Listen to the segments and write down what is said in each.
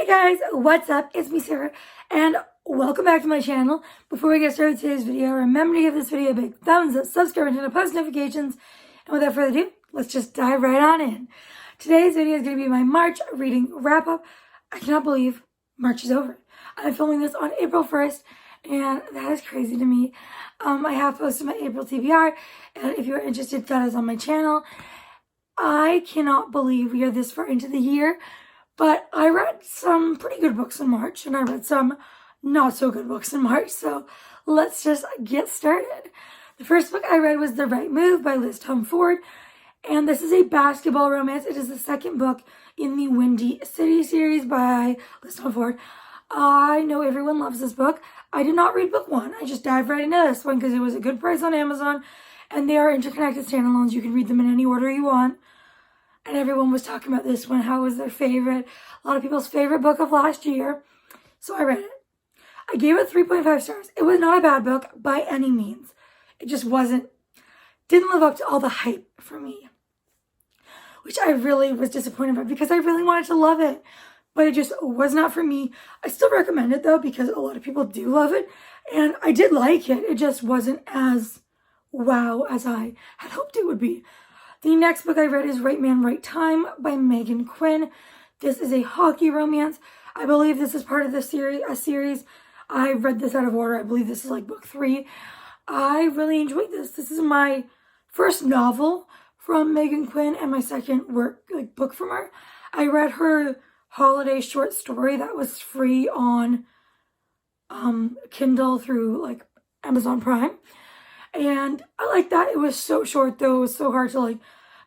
Hey guys, what's up? It's me, Sarah, and welcome back to my channel. Before we get started with today's video, remember to give this video a big thumbs up, subscribe, and turn on post notifications. And without further ado, let's just dive right on in. Today's video is going to be my March reading wrap-up. I cannot believe March is over. I'm filming this on April 1st, and that is crazy to me. I have posted my April TBR, and if you're interested, that is on my channel. I cannot believe we are this far into the year. But I read some pretty good books in March, and I read some not so good books in March, so let's just get started. The first book I read was The Right Move by Liz Ford, and this is a basketball romance. It is the second book in the Windy City series by Liz Ford. I know everyone loves this book. I did not read book one. I just dived right into this one because it was a good price on Amazon, and they are interconnected standalones. You can read them in any order you want. And everyone was talking about this one, how it was their favorite, a lot of people's favorite book of last year. So I read it. I gave it 3.5 stars. It was not a bad book by any means. It just didn't live up to all the hype for me, which I really was disappointed by because I really wanted to love it, but it just was not for me. I still recommend it though because a lot of people do love it, and I did like it. It just wasn't as wow as I had hoped it would be. The next book I read is Right Man, Right Time by Megan Quinn. This is a hockey romance. I believe this is part of the series. I read this out of order. I believe this is like book 3. I really enjoyed this. This is my first novel from Megan Quinn and my second book from her. I read her holiday short story that was free on Kindle through Amazon Prime. And I like that. It was so short though. It was so hard to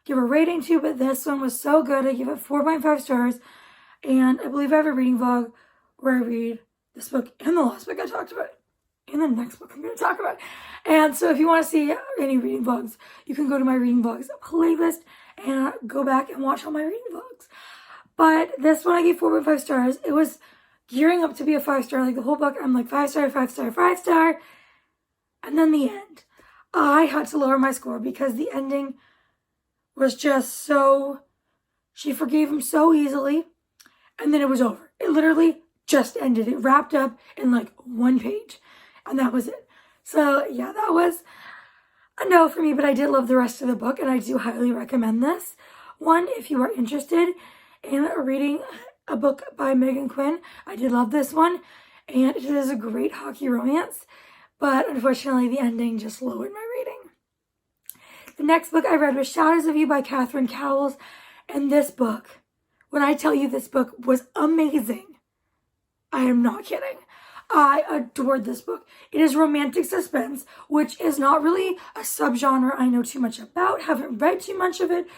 give a rating to, but this one was so good. I give it 4.5 stars. And I believe I have a reading vlog where I read this book and the last book I talked about, and the next book I'm going to talk about. And so if you want to see any reading vlogs, you can go to my reading vlogs playlist and go back and watch all my reading vlogs. But this one I gave 4.5 stars. It was gearing up to be a 5-star. The whole book, I'm 5 star, 5 star, 5 star. And then the end. I had to lower my score because the ending was just so... She forgave him so easily, and then it was over. It literally just ended. It wrapped up in one page, and that was it. So yeah, that was a no for me, but I did love the rest of the book, and I do highly recommend this one if you are interested in reading a book by Megan Quinn. I did love this one, and it is a great hockey romance. But unfortunately, the ending just lowered my rating. The next book I read was Shadows of You by Catherine Cowles. And this book, when I tell you this book was amazing, I am not kidding. I adored this book. It is romantic suspense, which is not really a subgenre I know too much about, haven't read too much of it,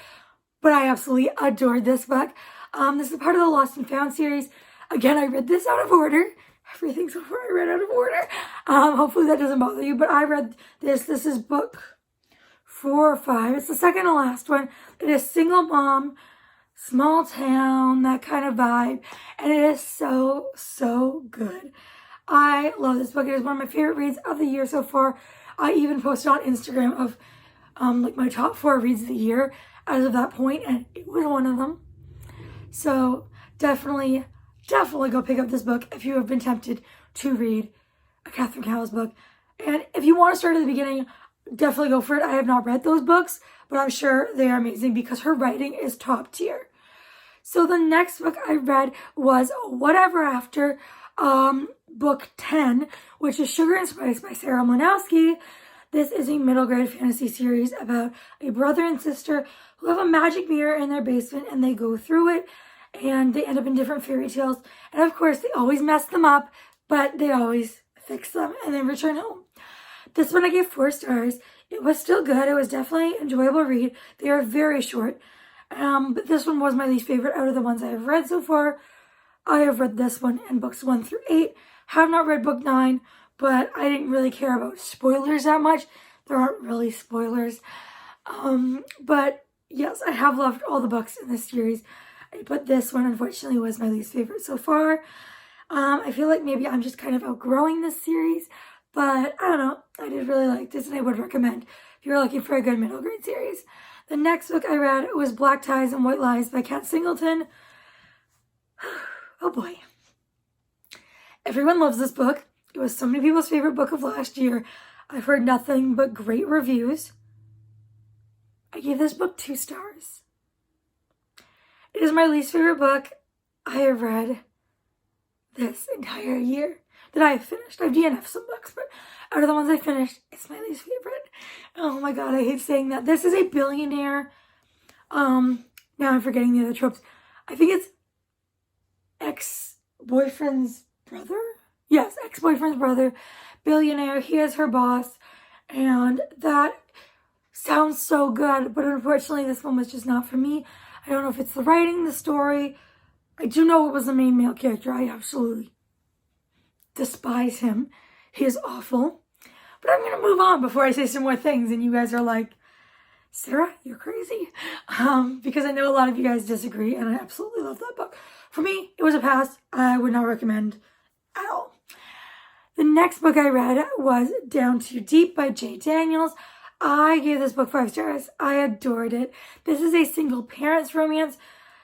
but I absolutely adored this book. This is part of the Lost and Found series. Again, I read this out of order. Everything so far I read out of order. Hopefully that doesn't bother you, but I read this. This is book 4 or 5. It's the second to last one. It is single mom, small town, that kind of vibe, and it is so, so good. I love this book. It is one of my favorite reads of the year so far. I even posted on Instagram of my top 4 reads of the year as of that point, and it was one of them. So definitely go pick up this book if you have been tempted to read a Catherine Cowles book. And if you want to start at the beginning, definitely go for it. I have not read those books, but I'm sure they are amazing because her writing is top tier. So the next book I read was Whatever After, book 10, which is Sugar and Spice by Sarah Mlynowski. This is a middle grade fantasy series about a brother and sister who have a magic mirror in their basement, and they go through it. And they end up in different fairy tales. And of course, they always mess them up, but they always fix them and then return home. This one I gave 4 stars. It was still good. It was definitely an enjoyable read. They are very short. But this one was my least favorite out of the ones I have read so far. I have read this one and books 1 through 8. Have not read book 9, but I didn't really care about spoilers that much. There aren't really spoilers. But yes, I have loved all the books in this series. But this one, unfortunately, was my least favorite so far. I feel like maybe I'm just kind of outgrowing this series, but I don't know. I did really like this, and I would recommend if you're looking for a good middle grade series. The next book I read was Black Ties and White Lies by Kat Singleton. Oh boy. Everyone loves this book. It was so many people's favorite book of last year. I've heard nothing but great reviews. I gave this book 2 stars. It is my least favorite book I have read this entire year that I have finished. I've DNF'd some books, but out of the ones I finished, it's my least favorite. Oh my god, I hate saying that. This is a billionaire. Now I'm forgetting the other tropes. I think it's ex-boyfriend's brother? Yes, ex-boyfriend's brother. Billionaire. He is her boss. And that sounds so good, but unfortunately this one was just not for me. I don't know if it's the writing, the story. I do know it was the main male character. I absolutely despise him. He is awful. But I'm going to move on before I say some more things and you guys are like, Sarah, you're crazy. Because I know a lot of you guys disagree and I absolutely love that book. For me, it was a pass. I would not recommend at all. The next book I read was Down Too Deep by J. Daniels. I gave this book 5 stars. I adored it. This is a single parents romance.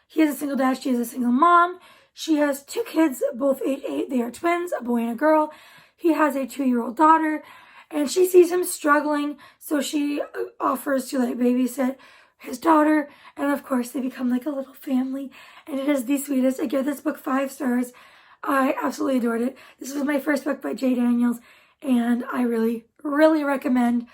He is a single dad. She is a single mom. She has 2 kids, both age 8. They are twins, a boy and a girl. He has a 2-year-old daughter, and she sees him struggling, so she offers to babysit his daughter, and of course they become like a little family, and it is the sweetest. I give this book 5 stars. I absolutely adored it. This was my first book by J. Daniels, and I really, really recommend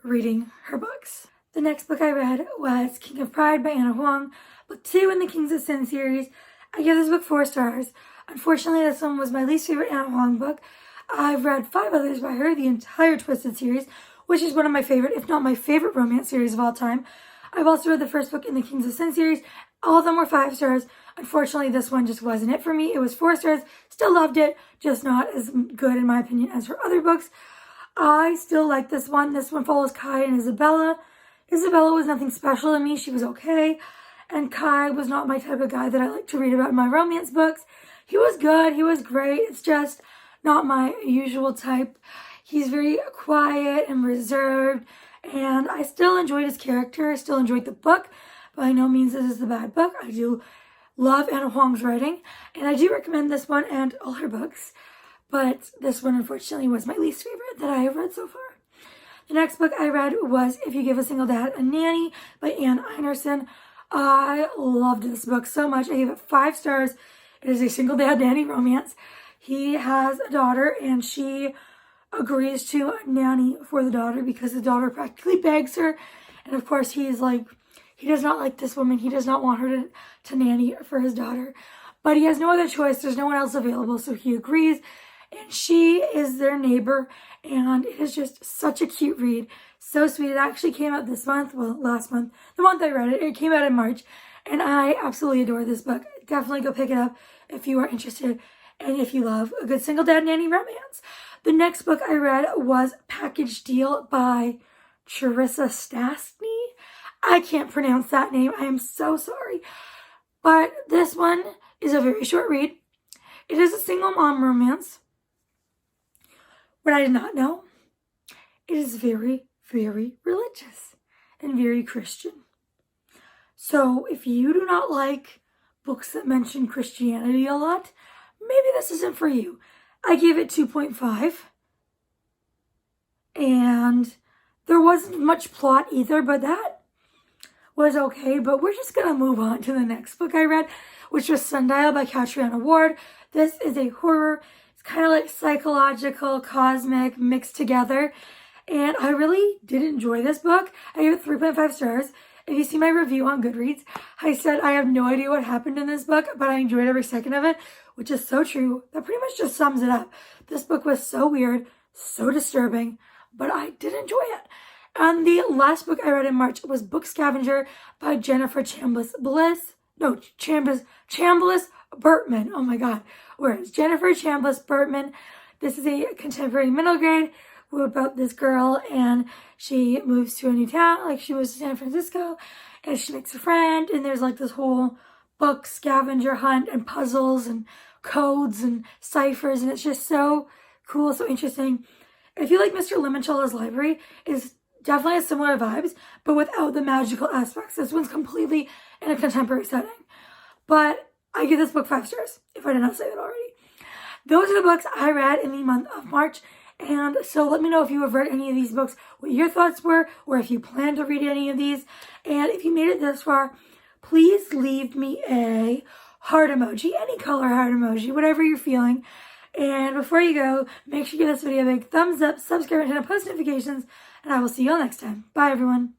reading her books. The next book I read was King of Pride by Anna Huang, book 2 in the Kings of Sin series. I give this book 4 stars. Unfortunately, this one was my least favorite Anna Huang book. I've read 5 others by her, the entire Twisted series, which is one of my favorite, if not my favorite romance series of all time. I've also read the first book in the Kings of Sin series. All of them were 5 stars. Unfortunately, this one just wasn't it for me. It was 4 stars. Still loved it, just not as good in my opinion as her other books. I still like this one. This one follows Kai and Isabella. Isabella was nothing special to me. She was okay. And Kai was not my type of guy that I like to read about in my romance books. He was good. He was great. It's just not my usual type. He's very quiet and reserved. And I still enjoyed his character. I still enjoyed the book. By no means this is a bad book. I do love Anna Huang's writing. And I do recommend this one and all her books. But this one, unfortunately, was my least favorite that I have read so far. The next book I read was If You Give a Single Dad a Nanny by Anne Einerson. I loved this book so much. I gave it 5 stars. It is a single dad nanny romance. He has a daughter and she agrees to nanny for the daughter because the daughter practically begs her. And of course, he's like, he does not like this woman. He does not want her to nanny for his daughter. But he has no other choice. There's no one else available, so he agrees. And she is their neighbor, and it is just such a cute read. So sweet. It actually came out this month, well, last month, the month I read it. It came out in March, and I absolutely adore this book. Definitely go pick it up if you are interested, and if you love a good single dad nanny romance. The next book I read was Package Deal by Charissa Stastny. I can't pronounce that name. I am so sorry. But this one is a very short read. It is a single mom romance. What I did not know, it is very, very religious and very Christian. So if you do not like books that mention Christianity a lot, maybe this isn't for you. I gave it 2.5. And there wasn't much plot either, but that was okay. But we're just going to move on to the next book I read, which was Sundial by Catriona Ward. This is a horror. It's kind of like psychological, cosmic, mixed together. And I really did enjoy this book. I gave it 3.5 stars. If you see my review on Goodreads, I said I have no idea what happened in this book, but I enjoyed every second of it, which is so true. That pretty much just sums it up. This book was so weird, so disturbing, but I did enjoy it. And the last book I read in March was Book Scavenger by Jennifer Chambliss Burtman. Oh my God. Whereas Jennifer Chambliss Burtman, this is a contemporary middle grade about this girl, and she moves to a new town, like she moves to San Francisco, and she makes a friend, and there's like this whole book scavenger hunt and puzzles and codes and ciphers, and it's just so cool, so interesting. I feel like Mr. Limoncella's Library is definitely has similar vibes, but without the magical aspects. This one's completely in a contemporary setting. But I give this book 5 stars, if I did not say that already. Those are the books I read in the month of March. And so let me know if you have read any of these books, what your thoughts were, or if you plan to read any of these. And if you made it this far, please leave me a heart emoji, any color heart emoji, whatever you're feeling. And before you go, make sure you give this video a big thumbs up, subscribe, and turn on post notifications, and I will see you all next time. Bye, everyone.